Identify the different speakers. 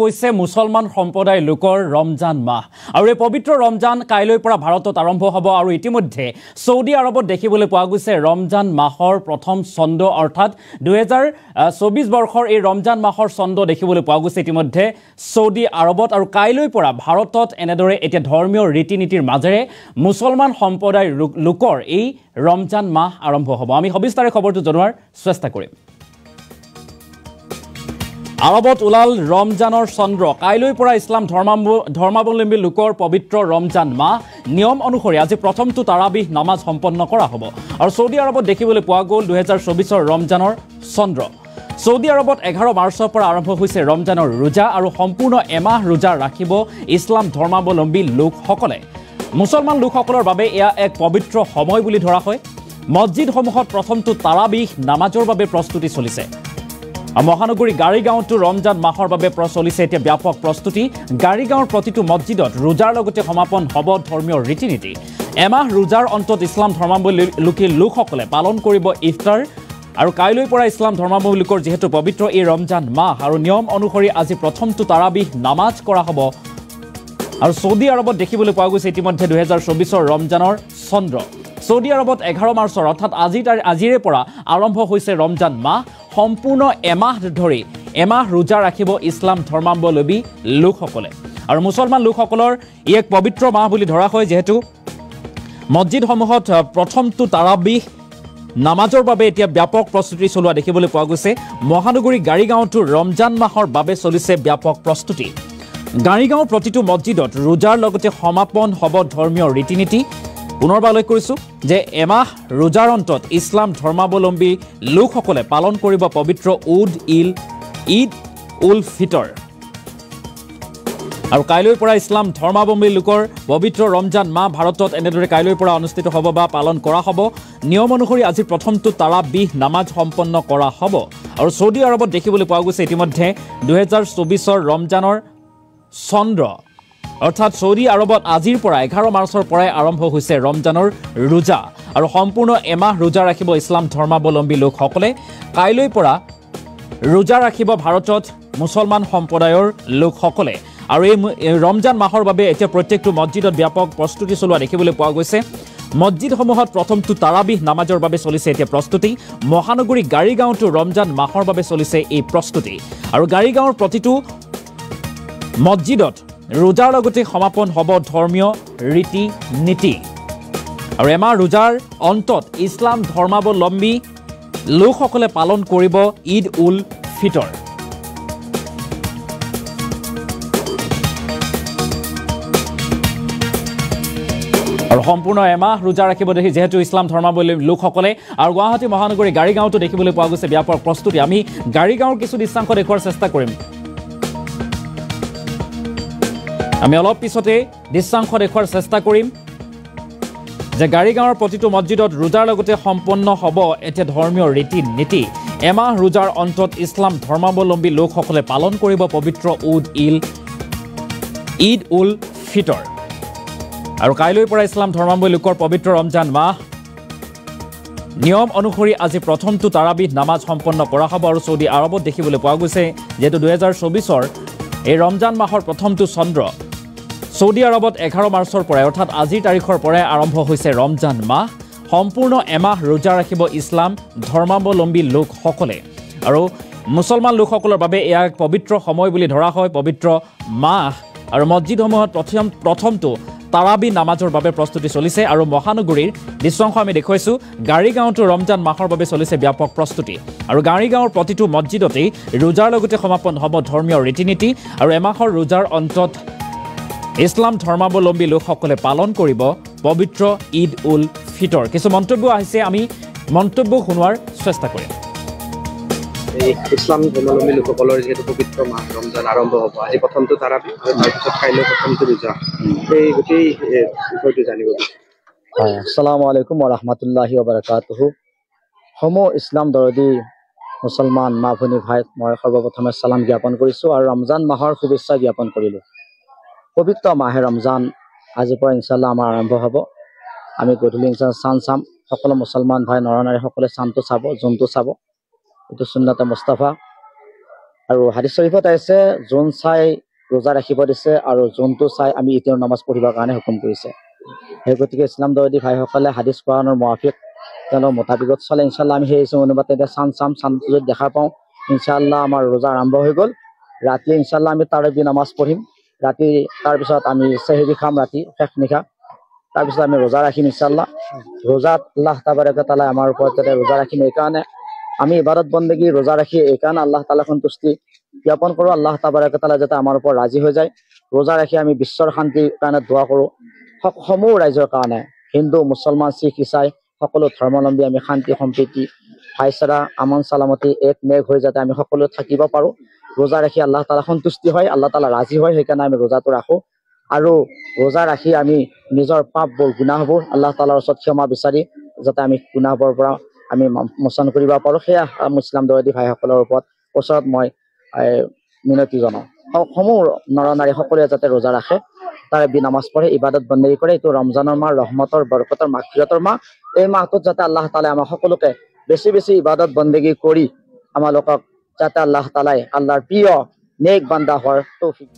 Speaker 1: হৈছে মুছলমান সম্প্ৰদায়ৰ লোকৰ ৰমজান মাহ আৰু এই পবিত্ৰ ৰমজান কাইলৈৰ পৰা ভাৰতত আৰম্ভ হ'ব আৰু ইতিমধ্যে সৌদি আৰবত দেখিবলৈ পোৱা গৈছে ৰমজান মাহৰ প্ৰথম চন্দ অৰ্থাৎ 2024 বৰ্ষৰ এই ৰমজান মাহৰ চন্দ দেখিবলৈ পোৱা গৈছে ইতিমধ্যে সৌদি আৰবত আৰু কাইলৈৰ পৰা ভাৰতত এনেদৰে এতিয়া ধৰ্মীয় ৰীতি-নীতিৰ মাজেৰে মুছলমান সম্প্ৰদায়ৰ লোকৰ এই ৰমজান মাহ আৰম্ভ হ'ব আমি সবিস্তাৰে খবৰটো জনোৱাৰ চেষ্টা কৰিম আৰবত উলাল ৰমজানৰ চন্দ্ৰ কাইলৈৰ পৰা ইছলাম ধৰ্মাৱলম্বী লোকৰ পবিত্ৰ ৰমজান মাহ নিয়ম অনুসৰি আজি প্ৰথমটো তাৰাবিহ নামাজ সম্পন্ন কৰা হ'ব আৰু সৌদি আৰবত দেখিবলৈ পোৱা গ'ল 2024ৰ ৰমজানৰ চন্দ্ৰ সৌদি আৰবত 11 মাৰ্চৰ পৰা আৰম্ভ হৈছে ৰমজানৰ ৰোজা আৰু সম্পূৰ্ণ এমাহ ৰোজা ৰাখিব ইছলাম ধৰ্মাৱলম্বী লোকসকলে মুছলমান লোকসকলৰ বাবে এয়া এক পবিত্ৰ সময় বুলি ধৰা হয় মছজিদসমূহত প্ৰথমটো তাৰাবিহ নামাজৰ বাবে প্ৰস্তুতি চলিছে মহানগৰী গাড়ীগাঁৱতো ৰমজান মাহৰ বাবে চলিছে এতিয়া ব্যাপক প্ৰস্তুতি গাড়ীগাঁৱৰ প্ৰতিটো মছজিদত ৰোজাৰ লগতে সমাপন হ'ব ধৰ্মীয় ৰীতি-নীতি এমাহ ৰোজাৰ অন্তত ইছলাম ধৰ্মাৱলম্বী লোকসকলে পালন কৰিব ইফতাৰ আৰু কাইলৈৰ পৰা ইছলাম ধৰ্মাৱলম্বী লোকৰ যিহেতু পবিত্ৰ এই ৰমজান মাহ আৰু নিয়ম অনুসৰি আজি প্ৰথমটো তাৰাবিহ নামাজ কৰা হ'ব আৰু সৌদি আৰবত দেখিবলৈ পোৱা গৈছে ইতিমধ্যে 2024ৰ ৰমজানৰ চন্দ্ৰ সৌদি আৰবত 11 মাৰ্চৰ অৰ্থাৎ আজিৰে পৰা আৰম্ভ হৈছে ৰমজান মাহ সম্পূৰ্ণ এমাহ ৰোজা ৰাখিব ইছলাম ধৰ্মাৱলম্বী লোকসকলে আৰু মুছলমান লোকসকলৰ এক পবিত্ৰ মাহ বুলি ধৰা হয় যেহেতু মছজিদসমূহত প্ৰথমটো তাৰাবিহ নামাজৰ বাবে এতিয়া ব্যাপক প্ৰস্তুতি চলোৱা দেখিবলৈ পোৱা গৈছে মহানগৰী গাড়ীগাঁৱতো ৰমজান মাহৰ বাবে চলিছে ব্যাপক প্ৰস্তুতি গাড়ীগাঁৱৰ প্ৰতিটো মছজিদত ৰোজাৰ লগতে সমাপন হ'ব ধৰ্মীয় ৰীতি-নীতি পুনৰবাৰ উল্লেখ কৰিছোঁ যে এমাহ ৰোজাৰ অন্তত ইছলাম ধৰ্মাৱলম্বী লোকসকলে পালন কৰিব পবিত্ৰ ঈদ উল ফিতৰ আৰু কাইলৈৰ পৰা ইছলাম ধৰ্মাৱলম্বী লোকৰ পবিত্ৰ ৰমজান মাহ ভাৰতত এনেদৰে কাইলৈৰ পৰা অনুষ্ঠিত হ'ব বা পালন কৰা হ'ব নিয়ম অনুসৰি আজি প্ৰথমটো তাৰাবিহ নামাজ সম্পন্ন কৰা হ'ব আৰু সৌদি আৰবত দেখিবলৈ পোৱা গৈছে ইতিমধ্যে 2024ৰ ৰমজানৰ চন্দ্ৰ অৰ্থাৎ সৌদি আৰবত আজিৰ পৰা 11 মাৰ্চৰ পৰাই আৰম্ভ হৈছে ৰমজানৰ ৰোজা আৰু সম্পূৰ্ণ এমাহ ৰোজা ৰাখিব ইছলাম ধৰ্মাৱলম্বী লোকসকলে কাইলৈৰ পৰা ৰোজা ৰাখিব ভাৰতত মুছলমান সম্প্ৰদায়ৰ লোকসকলে আৰু এই ৰমজান মাহৰ বাবে এতিয়া প্ৰত্যেকটো মছজিদত ব্যাপক প্ৰস্তুতি চলোৱা দেখিবলৈ পোৱা গৈছে মছজিদসমূহত প্ৰথমটো তাৰাবিহ নামাজৰ বাবে চলিছে এতিয়া প্ৰস্তুতি মহানগৰী গাড়ীগাঁৱতো ৰমজান মাহৰ বাবে চলিছে এই প্ৰস্তুতি আৰু গাড়ীগাঁৱৰ প্ৰতিটো মছজিদত ৰোজাৰ লগতে সমাপন হ'ব ধৰ্মীয় ৰীতি-নীতি আৰু এমাহ ৰোজাৰ অন্তত ইছলাম ধৰ্মাৱলম্বী লোকসকলে পালন কৰিব ঈদ উল ফিতৰ আৰু সম্পূৰ্ণ এমাহ ৰোজা ৰাখিব দেখি যেহেতু ইছলাম ধৰ্মাৱলম্বী লোকসকলে আৰু গুৱাহাটী মহানগৰী গাড়ীগাঁৱতো দেখিবলৈ পোৱা গৈছে ব্যাপক প্ৰস্তুতি আমি গাড়ীগাঁৱৰ কিছু দৃশ্যাংশ দেখুৱাৰ চেষ্টা কৰিম আমি অলপ পিছতে দৃশ্যাংশ দেখুৱাৰ চেষ্টা কৰিম যে গাড়ীগাঁৱৰ প্ৰতিটো মছজিদত ৰোজাৰ লগতে সম্পন্ন হ'ব এতিয়া ধৰ্মীয় ৰীতি-নীতি এমাহ ৰোজাৰ অন্তত ইছলাম ধৰ্মাৱলম্বী লোকসকলে পালন কৰিব পবিত্ৰ ঈদ উল ফিতৰ আৰু কাইলৈৰ পৰা ইছলাম ধৰ্মাৱলম্বী লোকৰ পবিত্ৰ ৰমজান মাহ নিয়ম অনুসৰি আজি প্ৰথমটো তাৰাবিহ নামাজ সম্পন্ন কৰা হ'ব আৰু সৌদি আৰবত দেখিবলৈ পোৱা গৈছে যেহেতু 2024ৰ এই ৰমজান মাহৰ প্ৰথমটো চন্দ্ৰ সৌদি আৰবত 11 মাৰ্চৰ পৰাই অৰ্থাৎ আজিৰ তাৰিখৰ পৰাই আৰম্ভ হৈছে ৰমজান মাহ সম্পূৰ্ণ এমাহ ৰোজা ৰাখিব ইছলাম ধৰ্মাৱলম্বী লোকসকলে আৰু মুছলমান লোকসকলৰ বাবে এয়া এক পবিত্ৰ সময় বুলি ধৰা হয় পবিত্ৰ মাহ আৰু মছজিদসমূহত প্ৰথমটো তাৰাবিহ নামাজৰ বাবে প্ৰস্তুতি চলিছে আৰু মহানগৰীৰ দৃশ্যাংশ আমি দেখুৱাইছোঁ গাড়ীগাঁৱতো ৰমজান মাহৰ বাবে চলিছে ব্যাপক প্ৰস্তুতি আৰু গাড়ীগাঁৱৰ প্ৰতিটো মছজিদতেই ৰোজাৰ লগতে সমাপন হ'ব ধৰ্মীয় ৰীতি-নীতি আৰু এমাহৰ ৰোজাৰ অন্তত ইছলাম ধৰ্মাৱলম্বী লোকসকলে পালন কৰিব পবিত্ৰ ঈদ উল ফিতৰ কিছু মন্তব্য আহিছে আমি মন্তব্য শুনোৱাৰ চেষ্টা কৰিম
Speaker 2: ইছলাম ধৰ্মাৱলম্বী লোকসকলৰ যিহেতু পবিত্ৰ মাহ ৰমজান আৰম্ভ হ'ব আজি প্ৰথমটো তাৰাবিহ আৰু তাৰপিছত কাইলৈ প্ৰথমটো ৰোজা এই গোটেই বিষয়টো জানিব
Speaker 3: হয় আসসালামু আলাইকুম ওয়া ৰাহমাতুল্লাহি ওয়া বাৰাকাতুহু সমূহ ইছলাম দৰদী মুছলমান মা ভনী ভাই মই সৰ্বপ্ৰথমে সালাম জ্ঞাপন কৰিছোঁ আৰু ৰমজান মাহৰ শুভেচ্ছা জ্ঞাপন কৰিলোঁ পবিত্ৰ মাহে ৰমজান আজিৰ পৰা ইনশাআল্লাহ আমাৰ আৰম্ভ হ'ব আমি গধূলি ইনশাআল্লাহ চান চাম সকলো মুছলমান ভাই নৰনাৰী সকলে চানটো চাব জোনটো চাব এইটো সুন্নতে মুস্তাফা আৰু হাদিছ শৰীফত আছে যোন চাই ৰোজা ৰাখিব দিছে আৰু যোনটো চাই আমি ইতিয়াৰ নামাজ পঢ়িবৰ কাৰণে হুকুম কৰিছে। সেই গতিকে ইছলাম দৰদী ভাইসকলে হাদিছ কোৰাণৰ মুৱাফিক তেওঁলোকৰ মোতাবিকত চলে। ইনশাআল্লাহ আমি সেই অনুপাতে এতিয়া চানটো যদি দেখা পাওঁ ইনশাআল্লাহ আমাৰ ৰোজা আৰম্ভ হৈ গ'ল। ৰাতি ইনশাআল্লাহ আমি তাৰাবি নামাজ পঢ়িম। ৰাতি তাৰপিছত আমি চেহেৰি খাম, ৰাতি শেষ নিশা। তাৰপিছত আমি ৰোজা ৰাখিম ইনশাআল্লাহ। ৰোজাত আল্লাহ তাবাৰক তাআলা আমাৰ ওপৰত ৰোজা ৰাখিম, এইকাৰণে আমি ইবাদত বন্দেগী ৰোজা ৰাখি এইকাৰণে আল্লাহ তাআলা সন্তুষ্টি জ্ঞাপন কৰোঁ। আল্লাহ তাবাৰক তাআলা যাতে আমাৰ ওপৰত ৰাজি হৈ যায়। ৰোজা ৰাখি আমি বিশ্বৰ শান্তিৰ কাৰণে দোৱা কৰোঁ। সমূহ ৰাইজৰ কাৰণে, হিন্দু মুছলমান শিখ ইছাই সকলো ধৰ্মাৱলম্বী আমি শান্তি সম্প্ৰীতি ভাইচাৰা আমন চালামতি এক মেঘ হৈ যাতে আমি সকলো থাকিব পাৰোঁ। ৰোজা ৰাখি আল্লাহ তাআলা সন্তুষ্টি হয়, আল্লাহ তাআলা ৰাজি হয়, সেইকাৰণে আমি ৰোজাটো ৰাখোঁ। আৰু ৰোজা ৰাখি আমি নিজৰ পাপবোৰ গুনাহবোৰ আল্লাহ তাআলাৰ ওচৰত ক্ষমা বিচাৰি যাতে আমি গুনাহবোৰৰ পৰা আমি মোচন কৰিব পাৰোঁ, সেয়া মুছলিম দৰদী ভাইসকলৰ ওচৰত মই মিনতি জনাওঁ। সমূহ নৰ নাৰী সকলোৱে যাতে ৰোজা ৰাখে, তাৰাবি নামাজ পঢ়ে, ইবাদত বন্দেগী কৰে। এইটো ৰমজানৰ মাহ, ৰহমতৰ বৰকতৰ মাগফিৰাতৰ মাহ। এই মাহটোত যাতে আল্লাহ তাআলাই আমাক সকলোকে বেছি বেছি ইবাদত বন্দেগী কৰি আমালোকক যাতে আল্লাহ তাআলাই আল্লাহৰ প্ৰিয় নেক বান্দা হোৱাৰ তৌফিক